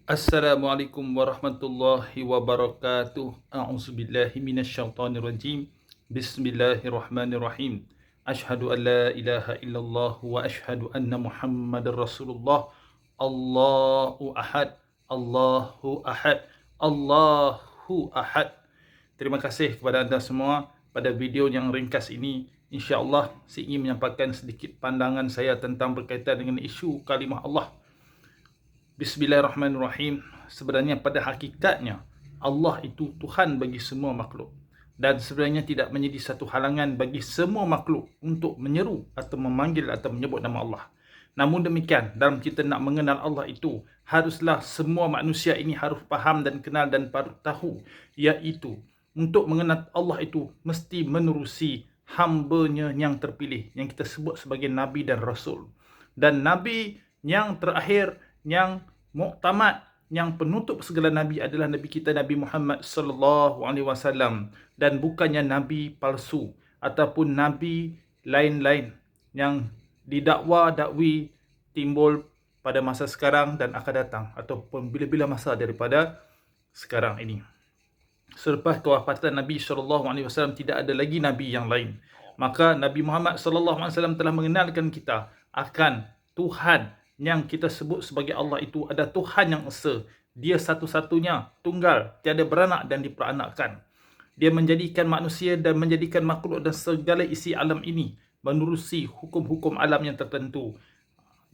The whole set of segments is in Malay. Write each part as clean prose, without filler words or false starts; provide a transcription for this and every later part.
Assalamualaikum warahmatullahi wabarakatuh. A'udzubillahi minasyaitonirrajim. Bismillahirrahmanirrahim. Asyhadu an la ilaha illallah wa asyhadu anna Muhammadar Rasulullah. Allahu ahad. Allahu ahad. Allahu ahad. Terima kasih kepada anda semua. Pada video yang ringkas ini, insya-Allah saya ingin menyampaikan sedikit pandangan saya tentang berkaitan dengan isu kalimah Allah. Bismillahirrahmanirrahim. Sebenarnya pada hakikatnya Allah itu Tuhan bagi semua makhluk, dan sebenarnya tidak menjadi satu halangan bagi semua makhluk untuk menyeru atau memanggil atau menyebut nama Allah. Namun demikian, dalam kita nak mengenal Allah itu, haruslah semua manusia ini harus faham dan kenal dan patut tahu, iaitu untuk mengenal Allah itu mesti menerusi hamba-Nya yang terpilih, yang kita sebut sebagai Nabi dan Rasul. Dan Nabi yang terakhir, yang muktamad, yang penutup segala nabi adalah nabi kita Nabi Muhammad sallallahu alaihi wasallam, dan bukannya nabi palsu ataupun nabi lain-lain yang dakwi timbul pada masa sekarang dan akan datang, ataupun bila-bila masa daripada sekarang ini. Selepas kewafatan Nabi sallallahu alaihi wasallam tidak ada lagi nabi yang lain. Maka Nabi Muhammad sallallahu alaihi wasallam telah mengenalkan kita akan Tuhan yang kita sebut sebagai Allah itu ada Tuhan yang esa. Dia satu-satunya, tunggal, tiada beranak dan diperanakkan. Dia menjadikan manusia dan menjadikan makhluk dan segala isi alam ini menerusi hukum-hukum alam yang tertentu.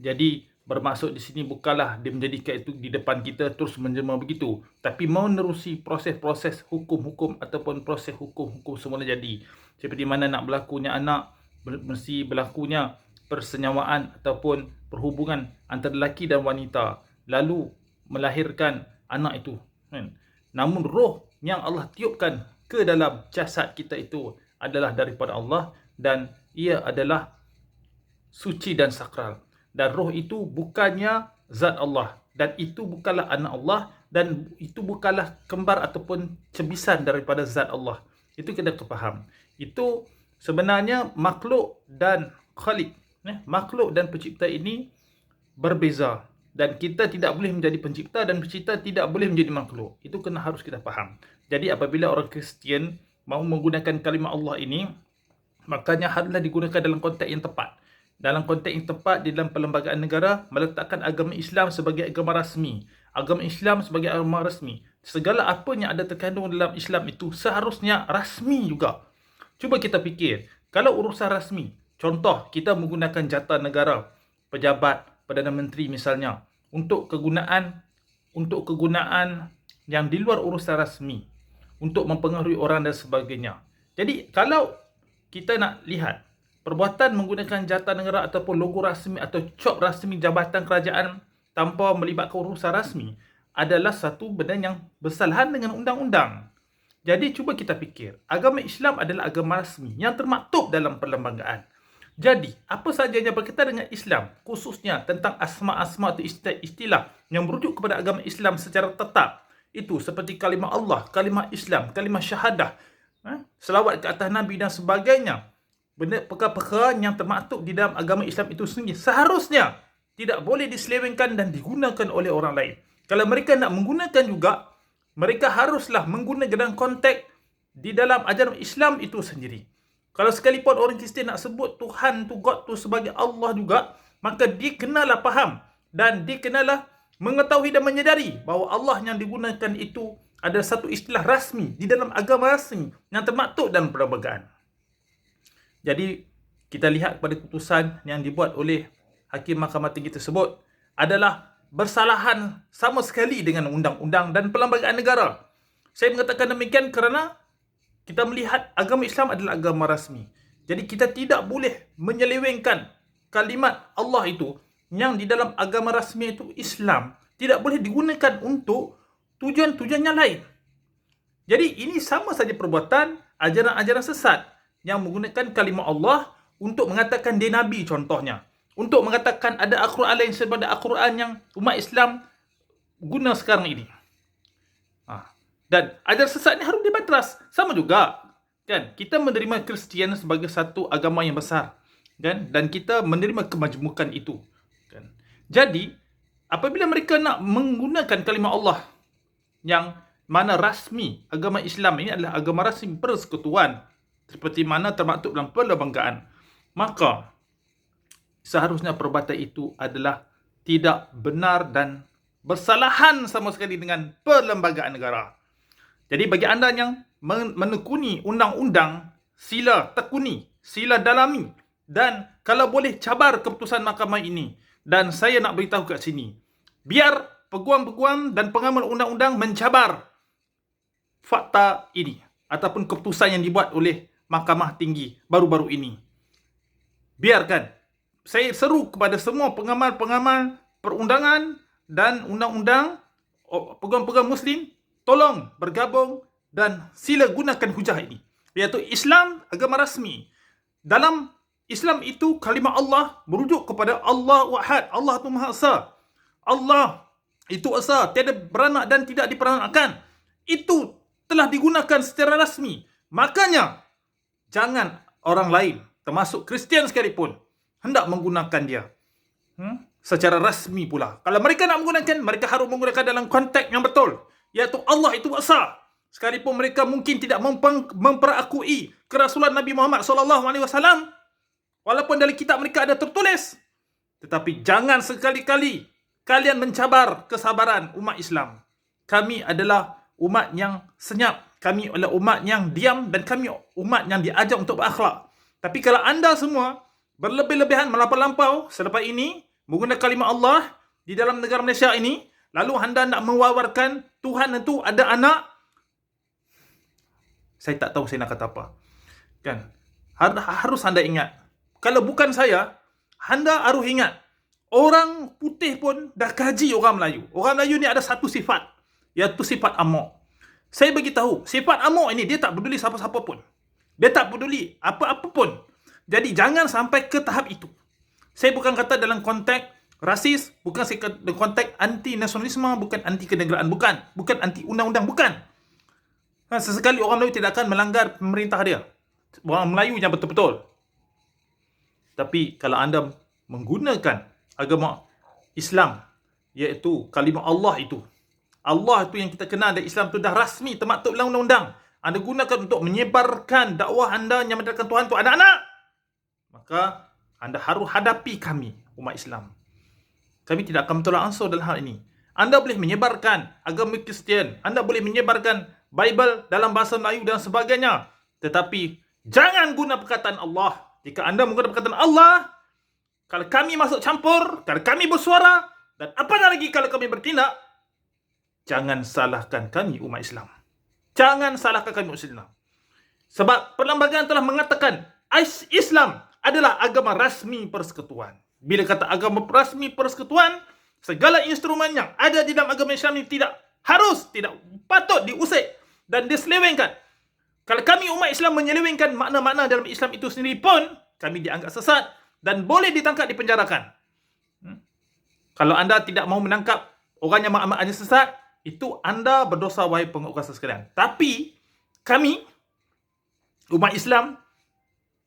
Jadi bermaksud di sini bukanlah dia menjadikan itu di depan kita terus menjelma begitu, tapi menerusi proses-proses hukum-hukum ataupun proses hukum-hukum semula jadi. Seperti mana nak berlakunya anak, mesti berlakunya persenyawaan ataupun perhubungan antara lelaki dan wanita, lalu melahirkan anak itu, kan? Namun roh yang Allah tiupkan ke dalam jasad kita itu adalah daripada Allah, dan ia adalah suci dan sakral. Dan roh itu bukannya zat Allah, dan itu bukanlah anak Allah, dan itu bukanlah kembar ataupun cebisan daripada zat Allah. Itu kita faham. Itu sebenarnya makhluk dan khalik, makhluk dan pencipta ini berbeza, dan kita tidak boleh menjadi pencipta dan pencipta tidak boleh menjadi makhluk. Itu kena harus kita faham. Jadi apabila orang Kristian mahu menggunakan kalimah Allah ini, makanya haruslah digunakan dalam konteks yang tepat. Dalam konteks yang tepat di dalam perlembagaan negara, meletakkan agama Islam sebagai agama rasmi. Agama Islam sebagai agama rasmi. Segala apa yang ada terkandung dalam Islam itu seharusnya rasmi juga. Cuba kita fikir, kalau urusan rasmi, contoh kita menggunakan jata negara, pejabat, Perdana Menteri misalnya, untuk kegunaan yang di luar urusan rasmi, untuk mempengaruhi orang dan sebagainya. Jadi kalau kita nak lihat perbuatan menggunakan jata negara ataupun logo rasmi atau cop rasmi jabatan kerajaan tanpa melibatkan urusan rasmi adalah satu benda yang bersalahan dengan undang-undang. Jadi cuba kita fikir, agama Islam adalah agama rasmi yang termaktub dalam perlembagaan. Jadi, apa sahaja yang berkaitan dengan Islam, khususnya tentang asma-asma atau istilah yang merujuk kepada agama Islam secara tetap, itu seperti kalimah Allah, kalimah Islam, kalimah syahadah, selawat ke atas Nabi dan sebagainya, benda perkara-perkara yang termaktub di dalam agama Islam itu sendiri seharusnya tidak boleh diselewengkan dan digunakan oleh orang lain. Kalau mereka nak menggunakan juga, mereka haruslah menggunakan dalam konteks di dalam ajaran Islam itu sendiri. Kalau sekalipun orang Kristian nak sebut Tuhan tu, God tu sebagai Allah juga, maka dia kenalah faham dan dia kenalah mengetahui dan menyedari bahawa Allah yang digunakan itu adalah satu istilah rasmi di dalam agama rasmi yang termaktub dalam perlembagaan. Jadi kita lihat pada keputusan yang dibuat oleh Hakim Mahkamah Tinggi tersebut adalah bersalahan sama sekali dengan undang-undang dan perlembagaan negara. Saya mengatakan demikian kerana kita melihat agama Islam adalah agama rasmi. Jadi kita tidak boleh menyelewengkan kalimat Allah itu yang di dalam agama rasmi itu Islam tidak boleh digunakan untuk tujuan-tujuan yang lain. Jadi ini sama saja perbuatan ajaran-ajaran sesat yang menggunakan kalimah Allah untuk mengatakan dia Nabi contohnya. Untuk mengatakan ada Al-Quran lain daripada Al-Quran yang umat Islam guna sekarang ini. Dan ajaran sesat ni harus dibatas. Sama juga, kan? Kita menerima Kristian sebagai satu agama yang besar, kan? Dan kita menerima kemajmukan itu, kan? Jadi apabila mereka nak menggunakan kalimah Allah yang mana rasmi, agama Islam ini adalah agama rasmi persekutuan seperti mana termaktub dalam perlembagaan, maka seharusnya perbuatan itu adalah tidak benar dan bersalahan sama sekali dengan perlembagaan negara. Jadi bagi anda yang menekuni undang-undang, sila tekuni, sila dalami, dan kalau boleh cabar keputusan mahkamah ini. Dan saya nak beritahu kat sini, biar peguam-peguam dan pengamal undang-undang mencabar fakta ini ataupun keputusan yang dibuat oleh Mahkamah Tinggi baru-baru ini. Biarkan. Saya seru kepada semua pengamal-pengamal perundangan dan undang-undang, peguam-peguam Muslim, tolong bergabung dan sila gunakan hujah ini, iaitu Islam agama rasmi. Dalam Islam itu kalimah Allah merujuk kepada Allah Wahad, Allah itu Maha Esa. Allah itu esa, tiada beranak dan tidak diperanakkan. Itu telah digunakan secara rasmi. Makanya jangan orang lain, termasuk Kristian sekalipun, hendak menggunakan dia secara rasmi pula. Kalau mereka nak menggunakan, mereka harus menggunakan dalam konteks yang betul, iaitu Allah itu esa. Sekalipun mereka mungkin tidak memperakui kerasulan Nabi Muhammad SAW, walaupun dalam kitab mereka ada tertulis, tetapi jangan sekali-kali kalian mencabar kesabaran umat Islam. Kami adalah umat yang senyap, kami adalah umat yang diam, dan kami umat yang diajar untuk berakhlak. Tapi kalau anda semua berlebih-lebihan, melampau-lampau selepas ini menggunakan kalimah Allah di dalam negara Malaysia ini, lalu anda nak mewawarkan Tuhan itu ada anak, saya tak tahu saya nak kata apa. Kan? Harus anda ingat, kalau bukan saya, anda harus ingat, orang putih pun dah kaji orang Melayu. Orang Melayu ni ada satu sifat, iaitu sifat amok. Saya bagi tahu, sifat amok ini dia tak peduli siapa-siapa pun. Dia tak peduli apa-apa pun. Jadi jangan sampai ke tahap itu. Saya bukan kata dalam konteks rasis, bukan saya kata dalam konteks anti nasionalisme, bukan anti kenegaraan, bukan anti undang-undang, bukan. Sesekali orang Melayu tidak akan melanggar pemerintah dia. Orang Melayu yang betul-betul. Tapi kalau anda menggunakan agama Islam, iaitu kalimah Allah itu yang kita kenal dari Islam itu dah rasmi termaktub dalam undang-undang, anda gunakan untuk menyebarkan dakwah anda yang mendatangkan Tuhan itu anak-anak, maka anda harus hadapi kami, umat Islam. Kami tidak akan bertolak ansur dalam hal ini. Anda boleh menyebarkan agama Kristian, anda boleh menyebarkan Bible dalam bahasa Melayu dan sebagainya, tetapi jangan guna perkataan Allah. Jika anda menggunakan perkataan Allah, kalau kami masuk campur, kalau kami bersuara, dan apa lagi kalau kami bertindak, jangan salahkan kami umat Islam. Jangan salahkan kami umat Islam. Sebab perlembagaan telah mengatakan Islam adalah agama rasmi persekutuan. Bila kata agama rasmi persekutuan, segala instrumen yang ada di dalam agama Islam ini tidak patut diusik dan diselewengkan. Kalau kami umat Islam menyelewengkan makna-makna dalam Islam itu sendiri pun, kami dianggap sesat dan boleh ditangkap, dipenjarakan. Kalau anda tidak mahu menangkap orang yang makna-maknanya sesat, itu anda berdosa, wahai pengikut kuasa sekalian. Tapi kami umat Islam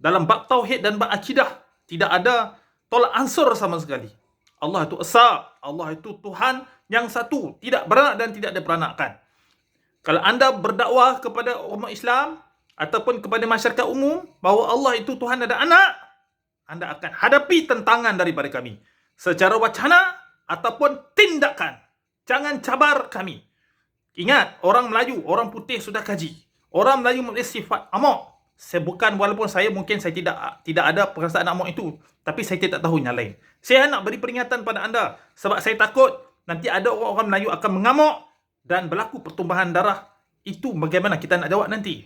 dalam bab tauhid dan bab akidah tidak ada tolak ansur sama sekali. Allah itu esa, Allah itu Tuhan yang satu, tidak beranak dan tidak diperanakkan. Kalau anda berdakwah kepada umat Islam ataupun kepada masyarakat umum bahawa Allah itu Tuhan ada anak, anda akan hadapi tentangan daripada kami secara wacana ataupun tindakan. Jangan cabar kami. Ingat, orang Melayu, orang putih sudah kaji. Orang Melayu mempunyai sifat amok. Walaupun saya tidak ada perasaan amok itu, tapi saya tidak tahu yang lain. Saya nak beri peringatan pada anda sebab saya takut nanti ada orang Melayu akan mengamuk dan berlaku pertumbuhan darah. Itu bagaimana kita nak jawab nanti.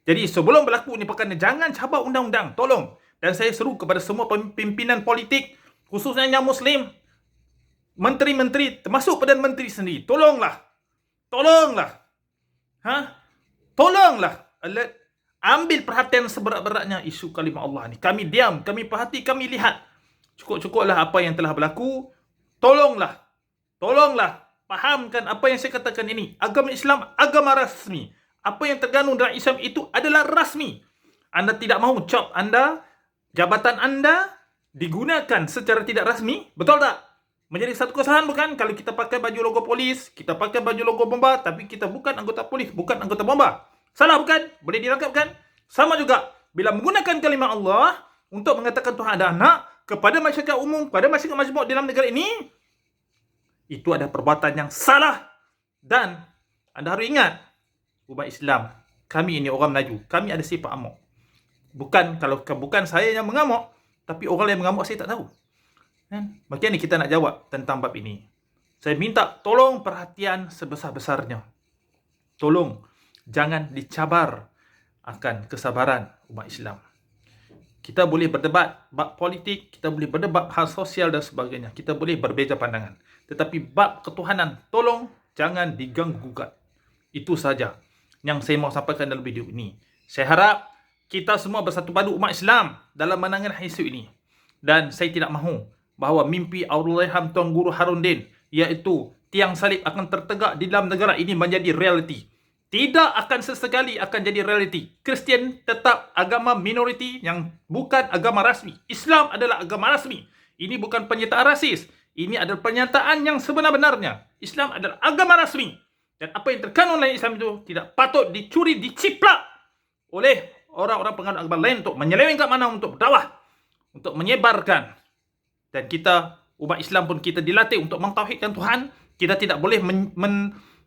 Jadi sebelum berlaku ni perkara, jangan cabar undang-undang, tolong. Dan saya seru kepada semua pimpinan politik, khususnya yang Muslim, menteri-menteri, termasuk Perdana Menteri sendiri, tolonglah, ambil perhatian seberat-beratnya isu kalimah Allah ni. Kami diam, kami perhati, kami lihat. Cukup-cukuplah apa yang telah berlaku. Tolonglah, fahamkan apa yang saya katakan ini. Agama Islam, agama rasmi. Apa yang tergandung dalam Islam itu adalah rasmi. Anda tidak mahu jabatan anda digunakan secara tidak rasmi, betul tak? Menjadi satu kesalahan bukan kalau kita pakai baju logo polis, kita pakai baju logo bomba, tapi kita bukan anggota polis, bukan anggota bomba. Salah bukan? Boleh dirangkap kan? Sama juga, bila menggunakan kalimah Allah untuk mengatakan Tuhan ada anak kepada masyarakat umum, kepada masyarakat majmuk dalam negara ini, itu ada perbuatan yang salah. Dan anda harus ingat, umat Islam, kami ini orang Melayu, kami ada sifat amok. Bukan saya yang mengamuk, tapi orang yang mengamuk saya tak tahu. Macam ni kita nak jawab tentang bab ini. Saya minta tolong perhatian sebesar-besarnya. Tolong jangan dicabar akan kesabaran umat Islam. Kita boleh berdebat bab politik, kita boleh berdebat hal sosial dan sebagainya. Kita boleh berbeza pandangan. Tetapi bab ketuhanan, tolong jangan diganggu-gugat. Itu saja yang saya mau sampaikan dalam video ini. Saya harap kita semua bersatu padu umat Islam dalam menangani isu ini. Dan saya tidak mahu bahawa mimpi Allahyarham Tuan Guru Harudin, iaitu tiang salib akan tertegak di dalam negara ini menjadi realiti. Tidak akan sesekali akan jadi realiti. Kristian tetap agama minoriti yang bukan agama rasmi. Islam adalah agama rasmi. Ini bukan pernyataan rasis. Ini adalah pernyataan yang sebenar-benarnya. Islam adalah agama rasmi. Dan apa yang terkandung dalam Islam itu tidak patut dicuri, diciplak oleh orang-orang penganut agama lain untuk menyelewengkan mana untuk berdakwah, untuk menyebarkan. Dan kita, umat Islam pun kita dilatih untuk mentauhidkan Tuhan. Kita tidak boleh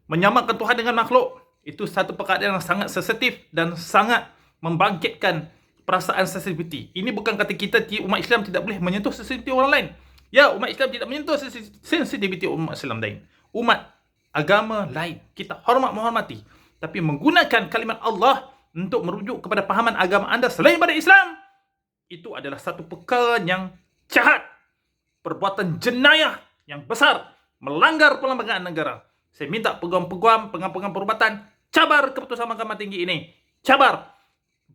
menyamakan Tuhan dengan makhluk. Itu satu perkara yang sangat sensitif dan sangat membangkitkan perasaan sensitiviti. Ini bukan kata kita, umat Islam tidak boleh menyentuh sensitiviti orang lain. Ya, umat Islam tidak menyentuh sensitiviti umat Islam lain. Umat agama lain. Kita menghormati. Tapi menggunakan kalimat Allah untuk merujuk kepada pahaman agama anda selain pada Islam, itu adalah satu perkara yang jahat. Perbuatan jenayah yang besar, melanggar perlembagaan negara. Saya minta peguam-peguam, pengampungan perubatan, cabar keputusan Mahkamah Tinggi ini. Cabar.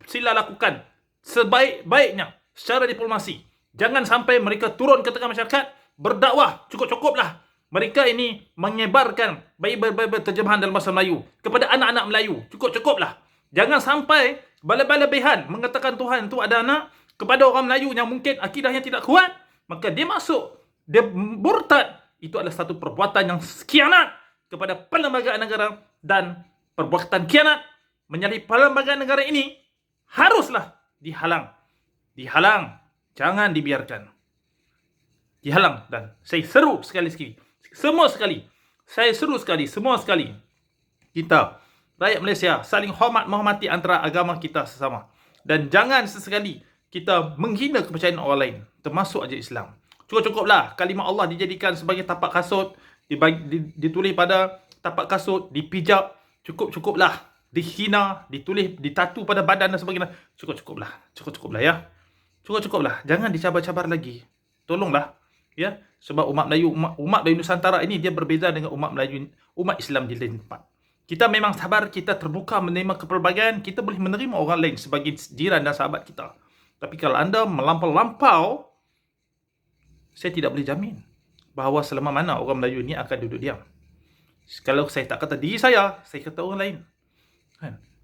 Sila lakukan sebaik-baiknya secara diplomasi. Jangan sampai mereka turun ke tengah masyarakat, berdakwah. Cukup-cukuplah. Mereka ini menyebarkan baik-baik terjemahan dalam bahasa Melayu kepada anak-anak Melayu. Cukup-cukuplah. Jangan sampai bala-bala-behan mengatakan Tuhan itu ada anak kepada orang Melayu yang mungkin akidahnya tidak kuat. Maka dia masuk, dia murtad. Itu adalah satu perbuatan yang khianat kepada perlembagaan negara. Dan perbuatan khianat menyalip perlembagaan negara ini haruslah dihalang. Dihalang. Jangan dibiarkan. Dihalang. Dan saya seru sekali-sekali. Saya seru sekali. Semua sekali. Kita, rakyat Malaysia, saling menghormati antara agama kita sesama. Dan jangan sesekali kita menghina kepercayaan orang lain, termasuk aja Islam. Cukup-cukuplah kalimah Allah dijadikan sebagai tapak kasut, ditulis pada tapak kasut, dipijak. Cukup-cukuplah. Dihina, ditulis, ditatu pada badan dan sebagainya. Cukup-cukuplah. Cukup-cukuplah ya. Cukup-cukuplah. Jangan dicabar-cabar lagi. Tolonglah. Ya. Sebab umat Melayu, umat Melayu Nusantara ini dia berbeza dengan umat Melayu, umat Islam di lain tempat. Kita memang sabar, kita terbuka menerima kepelbagaian, kita boleh menerima orang lain sebagai jiran dan sahabat kita. Tapi kalau anda melampau-lampau, saya tidak boleh jamin bahawa selama mana orang Melayu ini akan duduk diam. Kalau saya tak kata diri saya kata orang lain.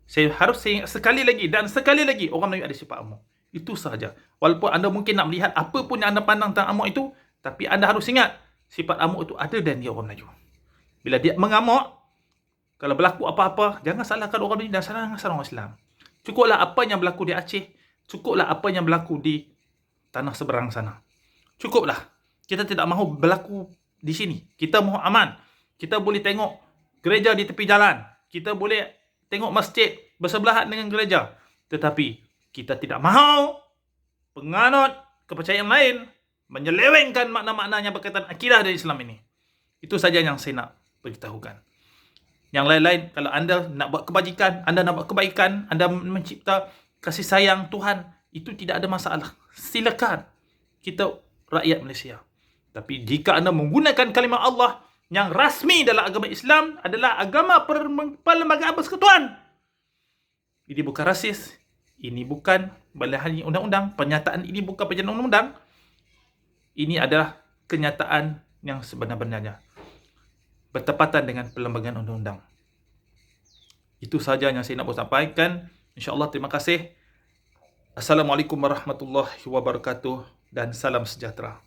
Saya harus sekali lagi, orang Melayu ada sifat amok. Itu sahaja. Walaupun anda mungkin nak melihat apa pun yang anda pandang tentang amok itu, tapi anda harus ingat, sifat amok itu ada dan dia orang Melayu. Bila dia mengamuk, kalau berlaku apa-apa, jangan salahkan orang Melayu dan salahkan orang Islam. Cukuplah apa yang berlaku di Aceh, cukuplah apa yang berlaku di tanah seberang sana. Cukuplah. Kita tidak mahu berlaku di sini. Kita mahu aman. Kita boleh tengok gereja di tepi jalan. Kita boleh tengok masjid bersebelahan dengan gereja. Tetapi kita tidak mahu penganut kepercayaan lain menyelewengkan makna-makna yang berkaitan akidah dari Islam ini. Itu saja yang saya nak beritahukan. Yang lain-lain, kalau anda nak buat kebajikan, anda nak buat kebaikan, anda mencipta kasih sayang Tuhan, itu tidak ada masalah. Silakan. Kita rakyat Malaysia. Tapi jika anda menggunakan kalimah Allah yang rasmi dalam agama Islam adalah agama perlembagaan persekutuan. Ini bukan rasis. Ini bukan balahan undang-undang. Pernyataan ini bukan pernyataan undang-undang. Ini adalah kenyataan yang sebenar-benarnya. Bertepatan dengan perlembagaan undang-undang. Itu sahaja yang saya nak sampaikan. InsyaAllah, terima kasih. Assalamualaikum warahmatullahi wabarakatuh dan salam sejahtera.